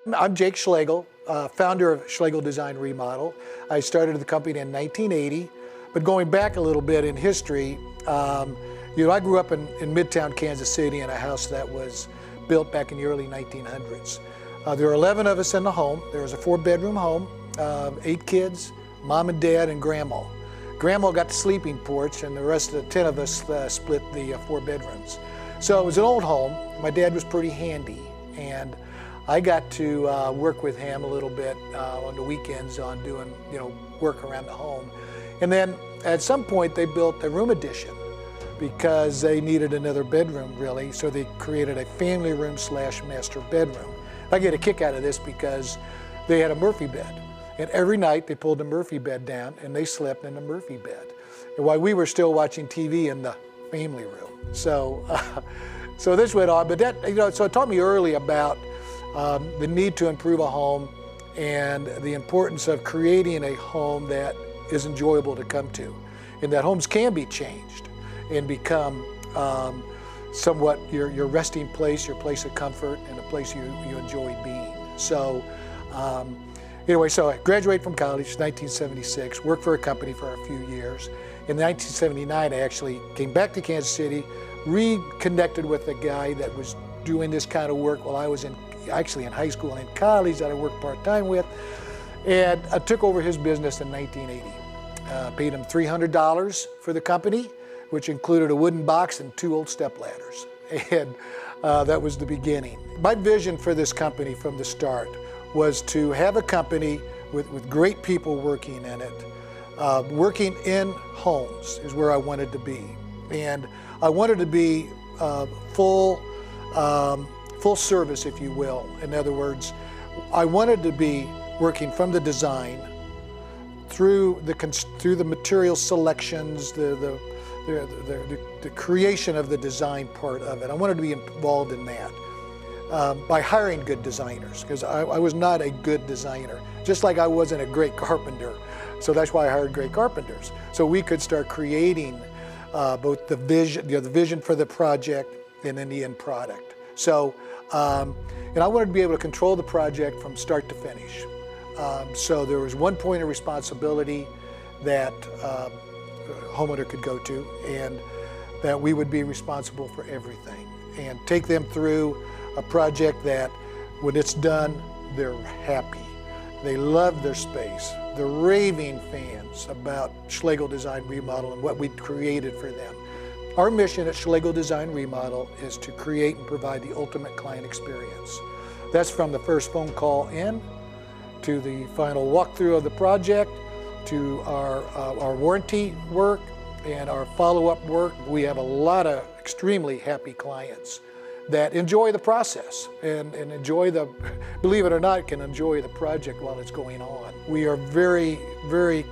I'm Jake Schloegel, founder of Schloegel Design Remodel. I started the company in 1980, but going back a little bit in history, I grew up in Midtown Kansas City in a house that was built back in the early 1900s. There were 11 of us in the home. There was a 4-bedroom home, 8 kids, mom and dad and grandma. Grandma got the sleeping porch, and the rest of the 10 of us split the 4 bedrooms. So it was an old home. My dad was pretty handy, and I got to work with him a little bit on the weekends on doing, work around the home. And then at some point they built a room addition because they needed another bedroom, really. So they created a family room / master bedroom. I get a kick out of this because they had a Murphy bed. And every night they pulled the Murphy bed down and they slept in the Murphy bed. And while we were still watching TV in the family room. So, so this went on, but that, so it taught me early about the need to improve a home and the importance of creating a home that is enjoyable to come to, and that homes can be changed and become somewhat your resting place, your place of comfort, and a place you enjoy being. So anyway, so I graduated from college in 1976, worked for a company for a few years. In 1979, I actually came back to Kansas City, reconnected with a guy that was doing this kind of work while I was actually in high school and in college that I worked part-time with, and I took over his business in 1980. Paid him $300 for the company, which included a wooden box and 2 old stepladders, and that was the beginning. My vision for this company from the start was to have a company with great people working in it. Working in homes is where I wanted to be, and I wanted to be full service, if you will. In other words, I wanted to be working from the design through the material selections, the creation of the design part of it. I wanted to be involved in that by hiring good designers, because I was not a good designer, just like I wasn't a great carpenter. So that's why I hired great carpenters, so we could start creating both the vision, the vision for the project, and then the end product. So, and I wanted to be able to control the project from start to finish. So there was one point of responsibility that a homeowner could go to, and that we would be responsible for everything and take them through a project that when it's done, they're happy. They love their space. They're raving fans about Schloegel Design Remodel and what we created for them. Our mission at Schloegel Design Remodel is to create and provide the ultimate client experience. That's from the first phone call in, to the final walkthrough of the project, to our warranty work and our follow-up work. We have a lot of extremely happy clients that enjoy the process and enjoy believe it or not, can enjoy the project while it's going on. We are very, very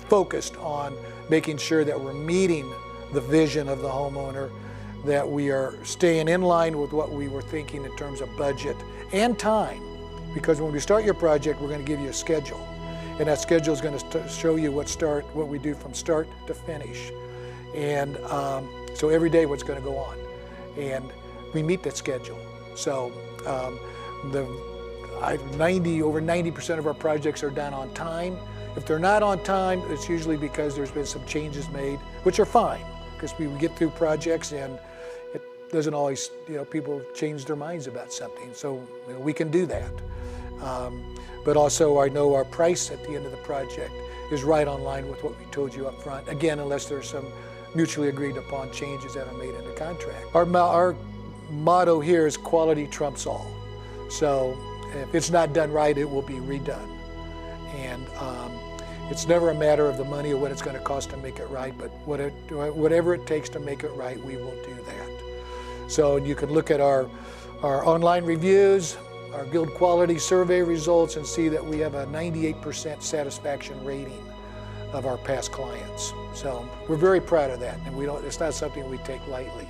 focused on making sure that we're meeting the vision of the homeowner, that we are staying in line with what we were thinking in terms of budget and time. Because when we start your project, we're going to give you a schedule. And that schedule is going to show you what we do from start to finish. And so every day what's going to go on. And we meet that schedule. So over 90% of our projects are done on time. If they're not on time, it's usually because there's been some changes made, which are fine, because we get through projects and it doesn't always, people change their minds about something. So we can do that. But also I know our price at the end of the project is right on line with what we told you up front. Again, unless there's some mutually agreed upon changes that are made in the contract. Our motto here is quality trumps all. So if it's not done right, it will be redone. And it's never a matter of the money or what it's going to cost to make it right, but whatever it takes to make it right, we will do that. So you can look at our online reviews, our Guild Quality Survey results, and see that we have a 98% satisfaction rating of our past clients. So we're very proud of that, and it's not something we take lightly.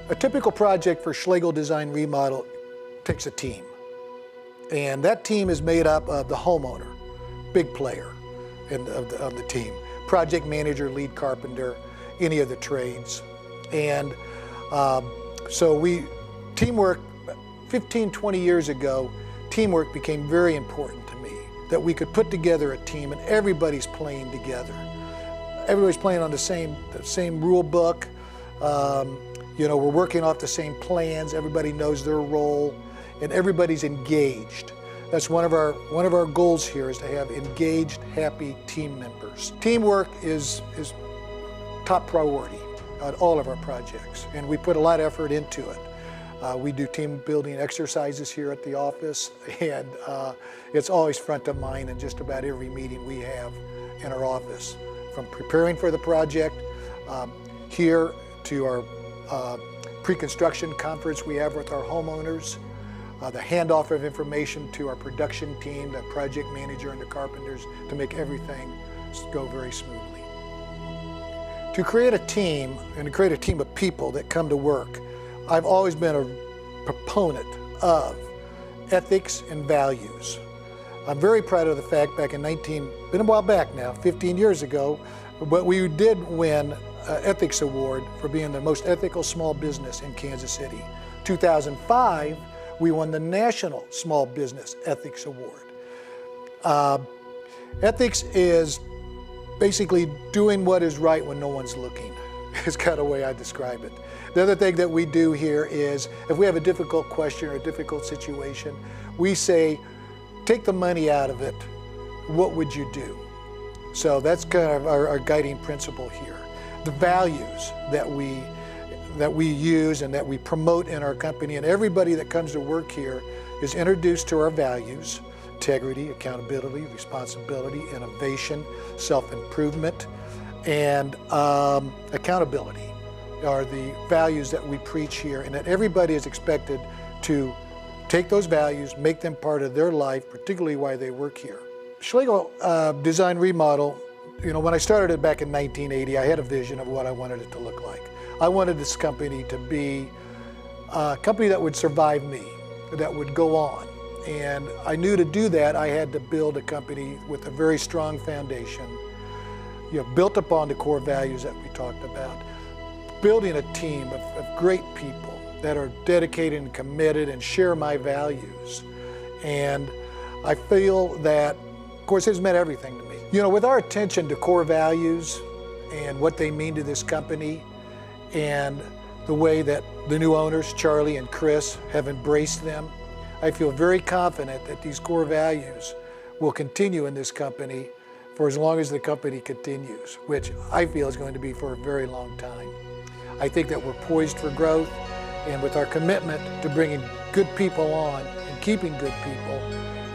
A typical project for Schloegel Design Remodel takes a team. And that team is made up of the homeowner, big player of the team, project manager, lead carpenter, any of the trades. And so teamwork 15, 20 years ago, teamwork became very important to me, that we could put together a team and everybody's playing together. Everybody's playing on the same rule book. You know, we're working off the same plans. Everybody knows their role, and everybody's engaged. That's one of our goals here, is to have engaged, happy team members. Teamwork is top priority on all of our projects, and we put a lot of effort into it. We do team building exercises here at the office, and it's always front of mind in just about every meeting we have in our office. From preparing for the project here to our pre-construction conference we have with our homeowners, the handoff of information to our production team, the project manager and the carpenters, to make everything go very smoothly. To create a team, and to create a team of people that come to work, I've always been a proponent of ethics and values. I'm very proud of the fact been a while back now, 15 years ago, but we did win an ethics award for being the most ethical small business in Kansas City. 2005, we won the National Small Business Ethics Award. Ethics is basically doing what is right when no one's looking, is kind of the way I describe it. The other thing that we do here is, if we have a difficult question or a difficult situation, we say, take the money out of it, what would you do? So that's kind of our guiding principle here. The values that we use and that we promote in our company, and everybody that comes to work here is introduced to our values: integrity, accountability, responsibility, innovation, self-improvement, and accountability are the values that we preach here, and that everybody is expected to take those values, make them part of their life, particularly while they work here. Schloegel Design Remodel, you know, when I started it back in 1980, I had a vision of what I wanted it to look like. I wanted this company to be a company that would survive me, that would go on. And I knew to do that, I had to build a company with a very strong foundation, you know, built upon the core values that we talked about. Building a team of great people that are dedicated and committed and share my values. And I feel that, of course, it's meant everything to me. You know, with our attention to core values and what they mean to this company, and the way that the new owners, Charlie and Chris, have embraced them, I feel very confident that these core values will continue in this company for as long as the company continues, which I feel is going to be for a very long time. I think that we're poised for growth, and with our commitment to bringing good people on and keeping good people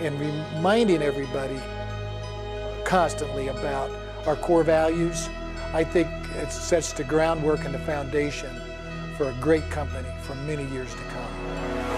and reminding everybody constantly about our core values, I think it sets the groundwork and the foundation for a great company for many years to come.